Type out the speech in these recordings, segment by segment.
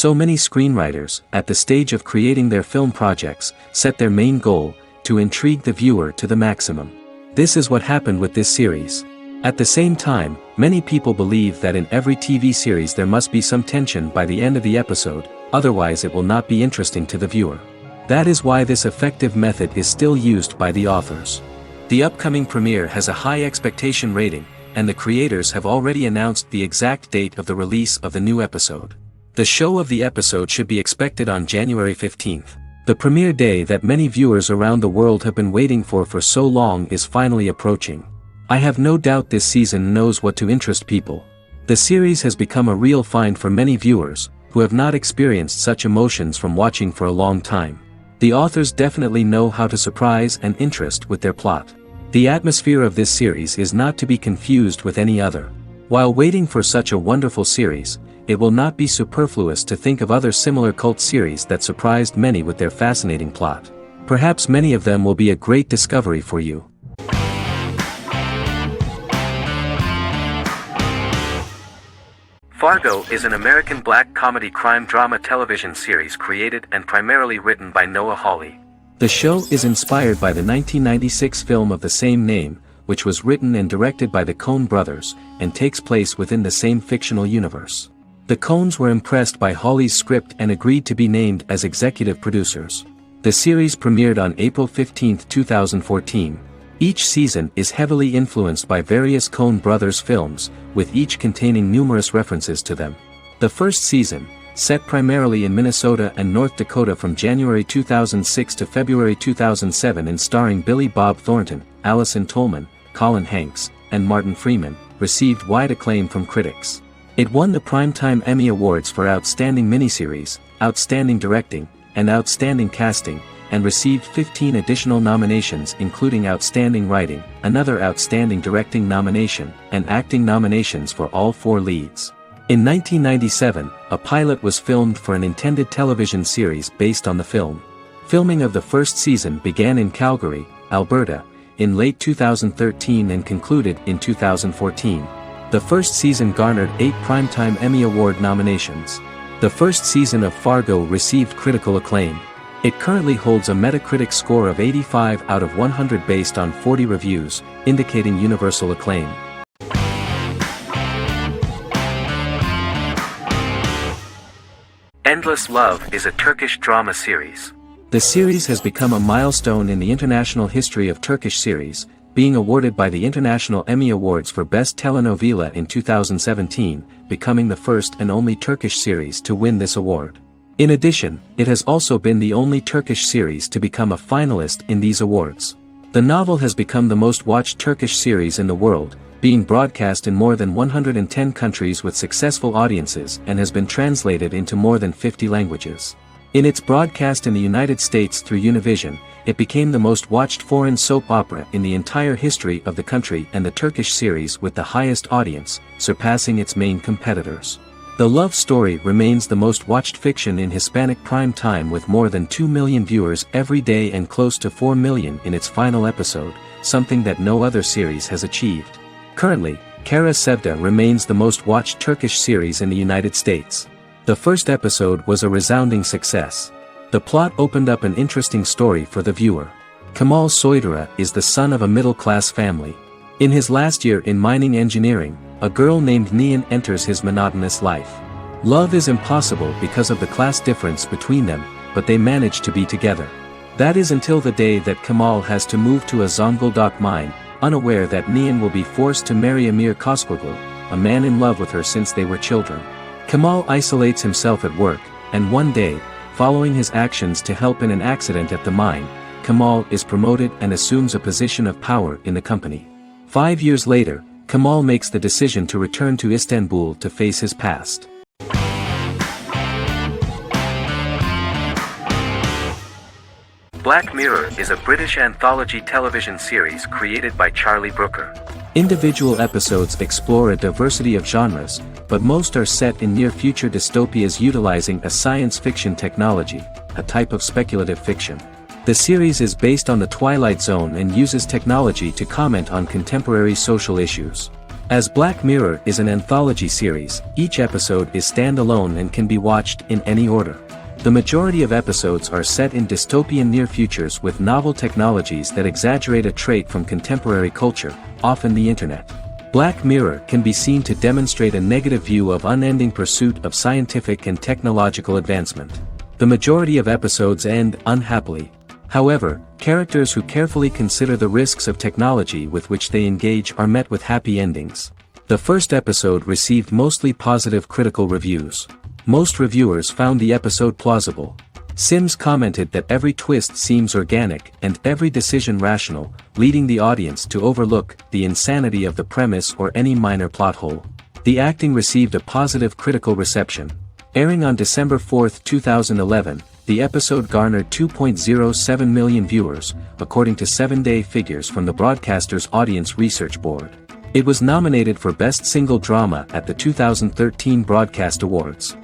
So many screenwriters, at the stage of creating their film projects, set their main goal, to intrigue the viewer to the maximum. This is what happened with this series. At the same time, many people believe that in every TV series there must be some tension by the end of the episode, otherwise it will not be interesting to the viewer. That is why this effective method is still used by the authors. The upcoming premiere has a high expectation rating, and the creators have already announced the exact date of the release of the new episode. The show of the episode should be expected on January 15th. The premiere day that many viewers around the world have been waiting for so long is finally approaching. I have no doubt this season knows what to interest people. The series has become a real find for many viewers, who have not experienced such emotions from watching for a long time. The authors definitely know how to surprise and interest with their plot. The atmosphere of this series is not to be confused with any other. While waiting for such a wonderful series, it will not be superfluous to think of other similar cult series that surprised many with their fascinating plot. Perhaps many of them will be a great discovery for you. Fargo is an American black comedy crime drama television series created and primarily written by Noah Hawley. The show is inspired by the 1996 film of the same name, which was written and directed by the Coen brothers, and takes place within the same fictional universe. The Coens were impressed by Hawley's script and agreed to be named as executive producers. The series premiered on April 15, 2014. Each season is heavily influenced by various Coen brothers films, with each containing numerous references to them. The first season, set primarily in Minnesota and North Dakota from January 2006 to February 2007 and starring Billy Bob Thornton, Allison Tolman, Colin Hanks, and Martin Freeman, received wide acclaim from critics. It won the Primetime Emmy Awards for Outstanding Miniseries, Outstanding Directing, and Outstanding Casting, and received 15 additional nominations including Outstanding Writing, another Outstanding Directing nomination, and acting nominations for all 4 leads. In 1997, a pilot was filmed for an intended television series based on the film. Filming of the first season began in Calgary, Alberta, in late 2013 and concluded in 2014. The first season garnered 8 Primetime Emmy Award nominations. The first season of Fargo received critical acclaim. It currently holds a Metacritic score of 85 out of 100 based on 40 reviews, indicating universal acclaim. Endless Love is a Turkish drama series. The series has become a milestone in the international history of Turkish series, being awarded by the International Emmy Awards for Best Telenovela in 2017, becoming the first and only Turkish series to win this award. In addition, it has also been the only Turkish series to become a finalist in these awards. The novel has become the most watched Turkish series in the world, being broadcast in more than 110 countries with successful audiences and has been translated into more than 50 languages. In its broadcast in the United States through Univision, it became the most watched foreign soap opera in the entire history of the country and the Turkish series with the highest audience, surpassing its main competitors. The love story remains the most watched fiction in Hispanic prime time with more than 2 million viewers every day and close to 4 million in its final episode, something that no other series has achieved. Currently, Kara Sevda remains the most watched Turkish series in the United States. The first episode was a resounding success. The plot opened up an interesting story for the viewer. Kemal Soydura is the son of a middle-class family. In his last year in mining engineering, a girl named Nihan enters his monotonous life. Love is impossible because of the class difference between them, but they manage to be together. That is until the day that Kemal has to move to a Zonguldak mine, unaware that Nihan will be forced to marry Amir Koskoglu, a man in love with her since they were children. Kemal isolates himself at work, and one day, following his actions to help in an accident at the mine, Kemal is promoted and assumes a position of power in the company. 5 years later, Kemal makes the decision to return to Istanbul to face his past. Black Mirror is a British anthology television series created by Charlie Brooker. Individual episodes explore a diversity of genres, but most are set in near-future dystopias utilizing a science fiction technology, a type of speculative fiction. The series is based on the Twilight Zone and uses technology to comment on contemporary social issues. As Black Mirror is an anthology series, each episode is standalone and can be watched in any order. The majority of episodes are set in dystopian near futures with novel technologies that exaggerate a trait from contemporary culture, often the internet. Black Mirror can be seen to demonstrate a negative view of unending pursuit of scientific and technological advancement. The majority of episodes end unhappily. However, characters who carefully consider the risks of technology with which they engage are met with happy endings. The first episode received mostly positive critical reviews. Most reviewers found the episode plausible. Sims commented that every twist seems organic and every decision rational, leading the audience to overlook the insanity of the premise or any minor plot hole. The acting received a positive critical reception. Airing on December 4, 2011, the episode garnered 2.07 million viewers, according to 7-day figures from the broadcaster's Audience Research Board. It was nominated for Best Single Drama at the 2013 Broadcast Awards.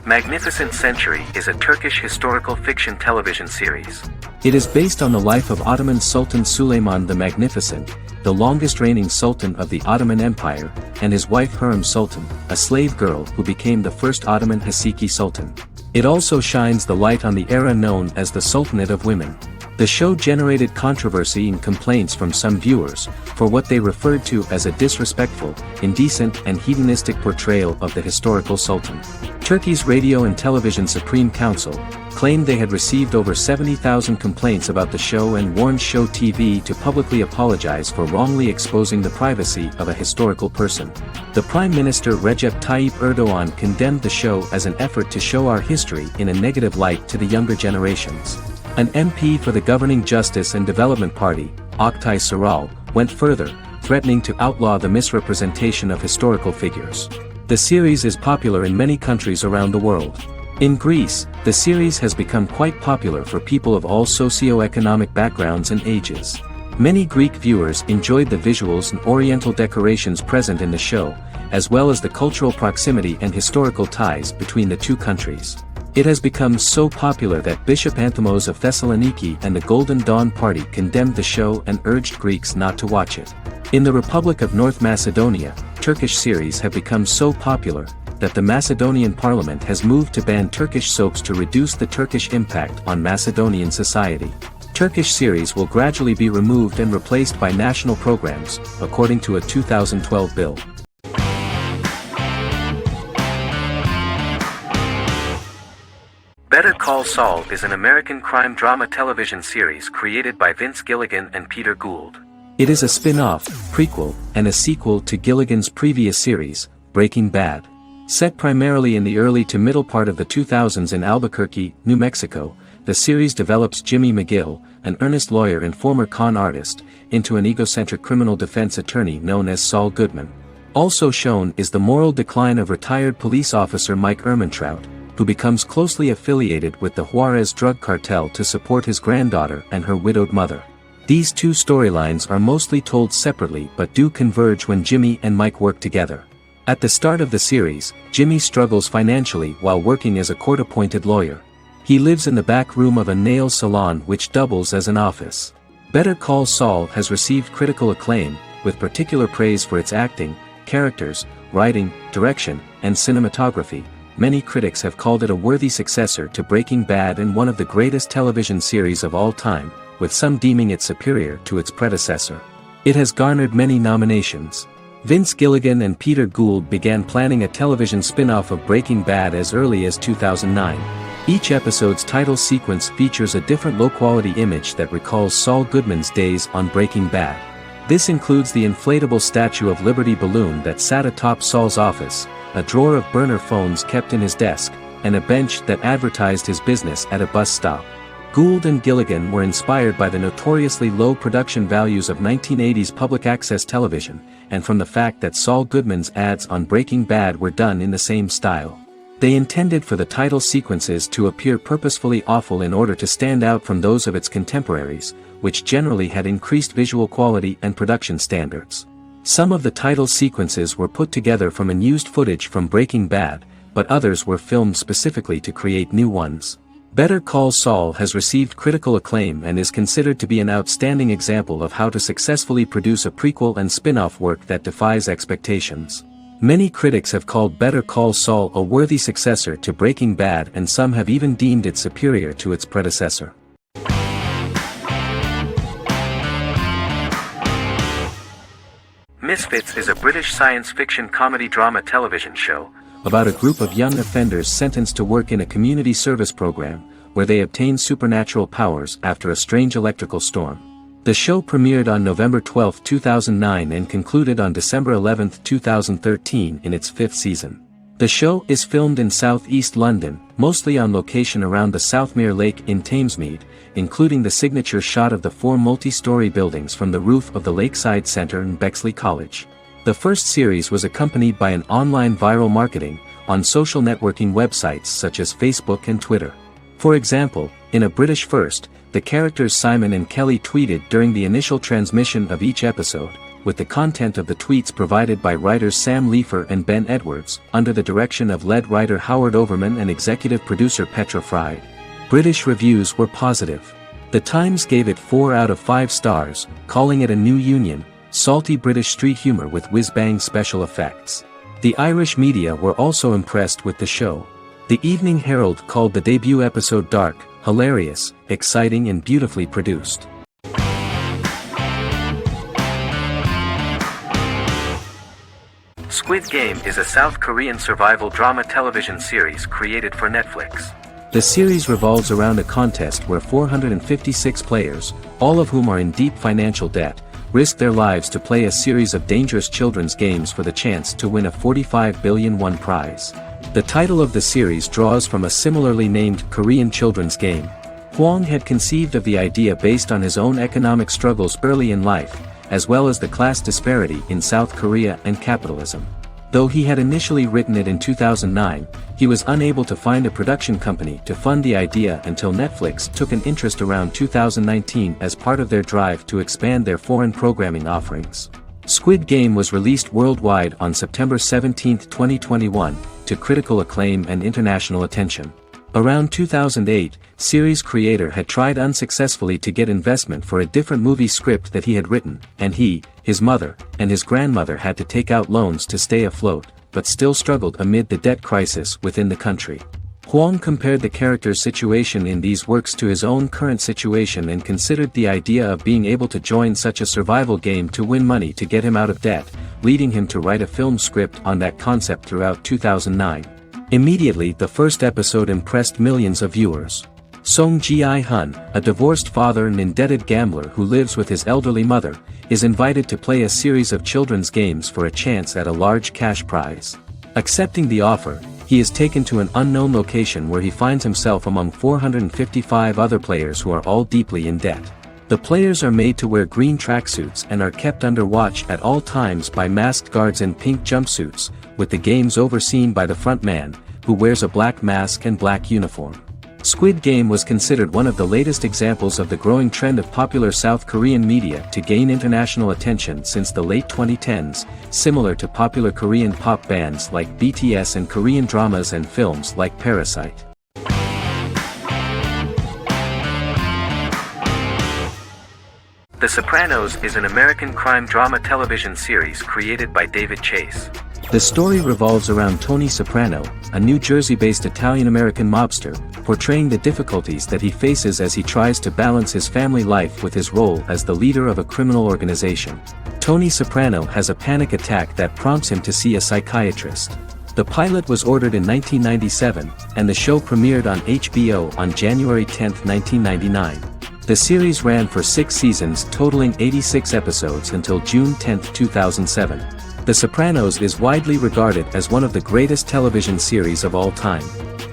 Magnificent Century is a Turkish historical fiction television series. It is based on the life of Ottoman Sultan Süleyman the Magnificent, the longest reigning sultan of the Ottoman Empire, and his wife Hürrem Sultan, a slave girl who became the first Ottoman Haseki Sultan. It also shines the light on the era known as the Sultanate of Women. The show generated controversy and complaints from some viewers, for what they referred to as a disrespectful, indecent and hedonistic portrayal of the historical sultan. Turkey's Radio and Television Supreme Council claimed they had received over 70,000 complaints about the show and warned Show TV to publicly apologize for wrongly exposing the privacy of a historical person. The Prime Minister Recep Tayyip Erdogan condemned the show as an effort to show our history in a negative light to the younger generations. An MP for the governing Justice and Development Party, Oktay Saral, went further, threatening to outlaw the misrepresentation of historical figures. The series is popular in many countries around the world. In Greece, the series has become quite popular for people of all socio-economic backgrounds and ages. Many Greek viewers enjoyed the visuals and oriental decorations present in the show, as well as the cultural proximity and historical ties between the two countries. It has become so popular that Bishop Anthimos of Thessaloniki and the Golden Dawn Party condemned the show and urged Greeks not to watch it. In the Republic of North Macedonia, Turkish series have become so popular that the Macedonian parliament has moved to ban Turkish soaps to reduce the Turkish impact on Macedonian society. Turkish series will gradually be removed and replaced by national programs, according to a 2012 bill. Better Call Saul is an American crime drama television series created by Vince Gilligan and Peter Gould. It is a spin-off, prequel, and a sequel to Gilligan's previous series, Breaking Bad. Set primarily in the early to middle part of the 2000s in Albuquerque, New Mexico, the series develops Jimmy McGill, an earnest lawyer and former con artist, into an egocentric criminal defense attorney known as Saul Goodman. Also shown is the moral decline of retired police officer Mike Ehrmantraut, who becomes closely affiliated with the Juarez drug cartel to support his granddaughter and her widowed mother. These two storylines are mostly told separately but do converge when Jimmy and Mike work together. At the start of the series, Jimmy struggles financially while working as a court-appointed lawyer. He lives in the back room of a nail salon which doubles as an office. Better Call Saul has received critical acclaim, with particular praise for its acting, characters, writing, direction, and cinematography. Many critics have called it a worthy successor to Breaking Bad and one of the greatest television series of all time, with some deeming it superior to its predecessor. It has garnered many nominations. Vince Gilligan and Peter Gould began planning a television spin-off of Breaking Bad as early as 2009. Each episode's title sequence features a different low-quality image that recalls Saul Goodman's days on Breaking Bad. This includes the inflatable Statue of Liberty balloon that sat atop Saul's office, a drawer of burner phones kept in his desk, and a bench that advertised his business at a bus stop. Gould and Gilligan were inspired by the notoriously low production values of 1980s public access television, and from the fact that Saul Goodman's ads on Breaking Bad were done in the same style. They intended for the title sequences to appear purposefully awful in order to stand out from those of its contemporaries, which generally had increased visual quality and production standards. Some of the title sequences were put together from unused footage from Breaking Bad, but others were filmed specifically to create new ones. Better Call Saul has received critical acclaim and is considered to be an outstanding example of how to successfully produce a prequel and spin-off work that defies expectations. Many critics have called Better Call Saul a worthy successor to Breaking Bad, and some have even deemed it superior to its predecessor. Misfits is a British science fiction comedy drama television show about a group of young offenders sentenced to work in a community service program, where they obtain supernatural powers after a strange electrical storm. The show premiered on November 12, 2009 and concluded on December 11, 2013 in its 5th season. The show is filmed in southeast London, mostly on location around the Southmere Lake in Thamesmead, including the signature shot of the 4 multi-story buildings from the roof of the Lakeside Centre in Bexley College. The first series was accompanied by an online viral marketing on social networking websites such as Facebook and Twitter. For example, in a British first, the characters Simon and Kelly tweeted during the initial transmission of each episode, with the content of the tweets provided by writers Sam Leifer and Ben Edwards, under the direction of lead writer Howard Overman and executive producer Petra Fried. British reviews were positive. The Times gave it 4 out of 5 stars, calling it a new union, salty British street humour with whiz-bang special effects. The Irish media were also impressed with the show. The Evening Herald called the debut episode dark, hilarious, exciting and beautifully produced. Squid Game is a South Korean survival drama television series created for Netflix. The series revolves around a contest where 456 players, all of whom are in deep financial debt, risk their lives to play a series of dangerous children's games for the chance to win a 45 billion won prize. The title of the series draws from a similarly named Korean children's game. Hwang had conceived of the idea based on his own economic struggles early in life, as well as the class disparity in South Korea and capitalism. Though he had initially written it in 2009, he was unable to find a production company to fund the idea until Netflix took an interest around 2019 as part of their drive to expand their foreign programming offerings. Squid Game was released worldwide on September 17, 2021, to critical acclaim and international attention. Around 2008, series creator had tried unsuccessfully to get investment for a different movie script that he had written, and he, his mother, and his grandmother had to take out loans to stay afloat, but still struggled amid the debt crisis within the country. Hwang compared the character's situation in these works to his own current situation and considered the idea of being able to join such a survival game to win money to get him out of debt, leading him to write a film script on that concept throughout 2009. Immediately, the first episode impressed millions of viewers. Song Ji-hun, a divorced father and indebted gambler who lives with his elderly mother, is invited to play a series of children's games for a chance at a large cash prize. Accepting the offer, he is taken to an unknown location where he finds himself among 455 other players who are all deeply in debt. The players are made to wear green tracksuits and are kept under watch at all times by masked guards in pink jumpsuits, with the games overseen by the front man, who wears a black mask and black uniform. Squid Game was considered one of the latest examples of the growing trend of popular South Korean media to gain international attention since the late 2010s, similar to popular Korean pop bands like BTS and Korean dramas and films like Parasite. The Sopranos is an American crime drama television series created by David Chase. The story revolves around Tony Soprano, a New Jersey-based Italian-American mobster, portraying the difficulties that he faces as he tries to balance his family life with his role as the leader of a criminal organization. Tony Soprano has a panic attack that prompts him to see a psychiatrist. The pilot was ordered in 1997, and the show premiered on HBO on January 10, 1999. The series ran for 6 seasons totaling 86 episodes until June 10, 2007. The Sopranos is widely regarded as one of the greatest television series of all time.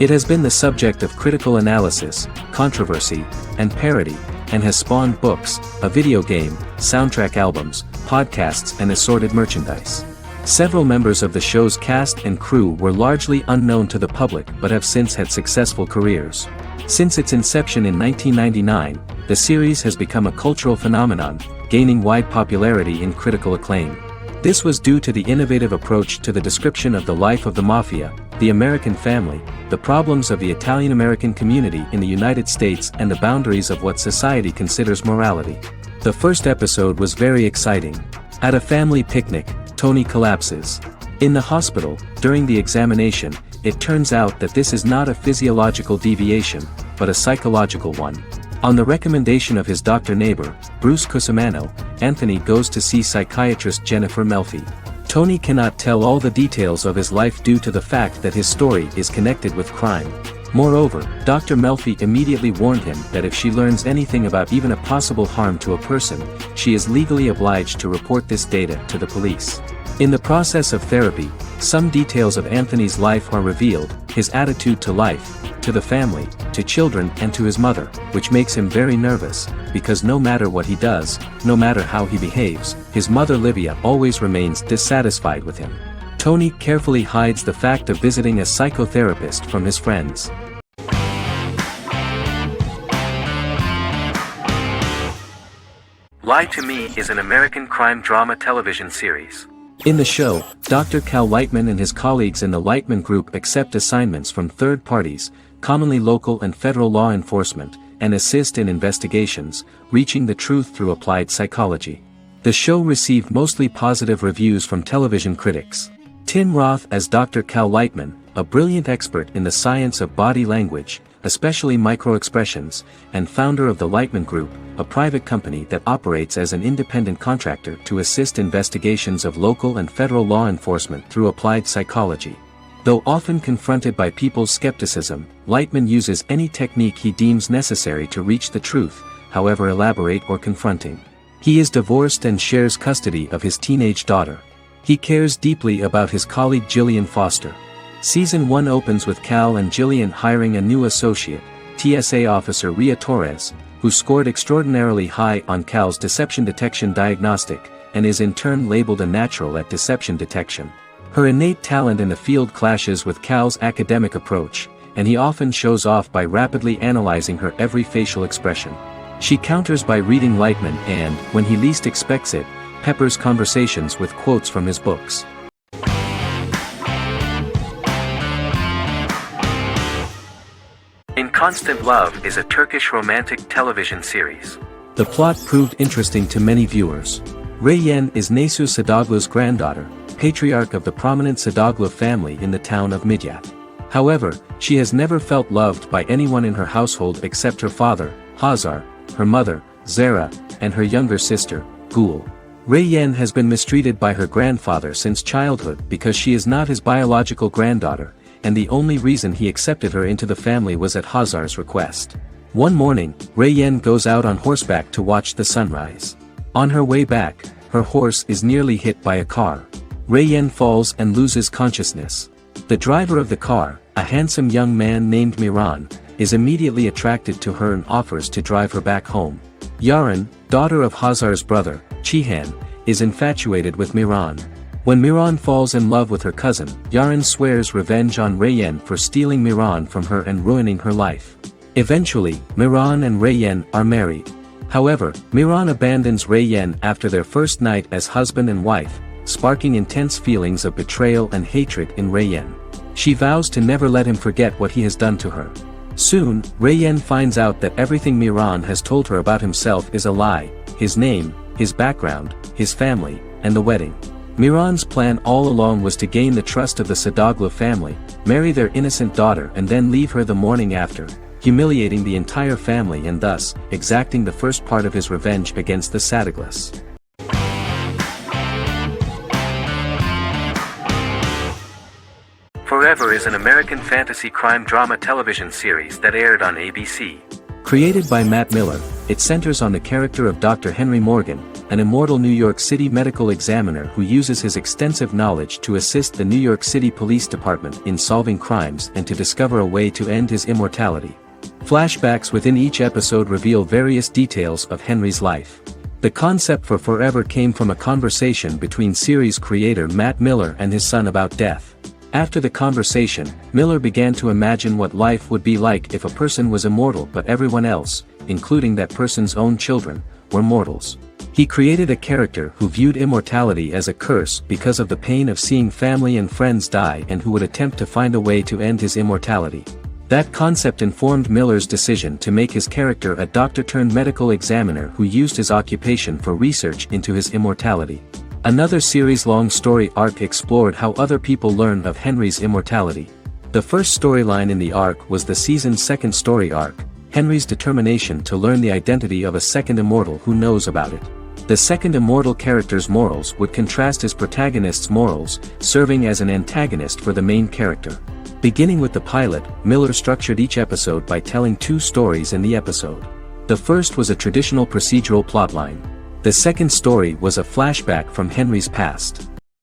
It has been the subject of critical analysis, controversy, and parody, and has spawned books, a video game, soundtrack albums, podcasts and assorted merchandise. Several members of the show's cast and crew were largely unknown to the public but have since had successful careers. Since its inception in 1999, the series has become a cultural phenomenon, gaining wide popularity and critical acclaim. This was due to the innovative approach to the description of the life of the mafia, the American family, the problems of the Italian-American community in the United States and the boundaries of what society considers morality. The first episode was very exciting. At a family picnic, Tony collapses. In the hospital, during the examination, it turns out that this is not a physiological deviation, but a psychological one. On the recommendation of his doctor neighbor, Bruce Cusimano, Anthony goes to see psychiatrist Jennifer Melfi. Tony cannot tell all the details of his life due to the fact that his story is connected with crime. Moreover, Dr. Melfi immediately warned him that if she learns anything about even a possible harm to a person, she is legally obliged to report this data to the police. In the process of therapy, some details of Anthony's life are revealed, his attitude to life, to the family, to children and to his mother, which makes him very nervous, because no matter what he does, no matter how he behaves, his mother Livia always remains dissatisfied with him. Tony carefully hides the fact of visiting a psychotherapist from his friends. Lie to Me is an American crime drama television series. In the show, Dr. Cal Lightman and his colleagues in the Lightman Group accept assignments from third parties, commonly local and federal law enforcement, and assist in investigations, reaching the truth through applied psychology. The show received mostly positive reviews from television critics. Tim Roth as Dr. Cal Lightman, a brilliant expert in the science of body language, especially microexpressions, and founder of the Lightman Group, a private company that operates as an independent contractor to assist investigations of local and federal law enforcement through applied psychology. Though often confronted by people's skepticism, Lightman uses any technique he deems necessary to reach the truth, however elaborate or confronting. He is divorced and shares custody of his teenage daughter. He cares deeply about his colleague Gillian Foster. Season 1 opens with Cal and Gillian hiring a new associate, TSA officer Ria Torres, who scored extraordinarily high on Cal's deception detection diagnostic, and is in turn labeled a natural at deception detection. Her innate talent in the field clashes with Cal's academic approach, and he often shows off by rapidly analyzing her every facial expression. She counters by reading Lightman and, when he least expects it, peppers conversations with quotes from his books. In Constant Love is a Turkish romantic television series. The plot proved interesting to many viewers. Reyyen is Nesu Sadoglu's granddaughter, patriarch of the prominent Sadoglu family in the town of Midyat. However, she has never felt loved by anyone in her household except her father, Hazar, her mother, Zara, and her younger sister, Gül. Reyyen has been mistreated by her grandfather since childhood because she is not his biological granddaughter, and the only reason he accepted her into the family was at Hazar's request. One morning, Reyyen goes out on horseback to watch the sunrise. On her way back, her horse is nearly hit by a car. Reyyen falls and loses consciousness. The driver of the car, a handsome young man named Miran, is immediately attracted to her and offers to drive her back home. Yaren, daughter of Hazar's brother, Cihan, is infatuated with Miran. When Miran falls in love with her cousin, Yaren swears revenge on Reyyen for stealing Miran from her and ruining her life. Eventually, Miran and Reyyen are married. However, Miran abandons Reyyen after their first night as husband and wife, sparking intense feelings of betrayal and hatred in Reyyen. She vows to never let him forget what he has done to her. Soon, Reyyen finds out that everything Miran has told her about himself is a lie: his name, his background, his family, and the wedding. Miran's plan all along was to gain the trust of the Sadoglu family, marry their innocent daughter and then leave her the morning after, humiliating the entire family and thus, exacting the first part of his revenge against the Sadoglus. Forever is an American fantasy crime drama television series that aired on ABC. Created by Matt Miller, it centers on the character of Dr. Henry Morgan, an immortal New York City medical examiner who uses his extensive knowledge to assist the New York City Police Department in solving crimes and to discover a way to end his immortality. Flashbacks within each episode reveal various details of Henry's life. The concept for Forever came from a conversation between series creator Matt Miller and his son about death. After the conversation, Miller began to imagine what life would be like if a person was immortal but everyone else, including that person's own children, were mortals. He created a character who viewed immortality as a curse because of the pain of seeing family and friends die and who would attempt to find a way to end his immortality. That concept informed Miller's decision to make his character a doctor-turned-medical examiner who used his occupation for research into his immortality. Another series-long story arc explored how other people learn of Henry's immortality. The first storyline in the arc was the season's second story arc, Henry's determination to learn the identity of a second immortal who knows about it. The second immortal character's morals would contrast his protagonist's morals, serving as an antagonist for the main character. Beginning with the pilot, Miller structured each episode by telling two stories in the episode. The first was a traditional procedural plotline. The second story was a flashback from Henry's past.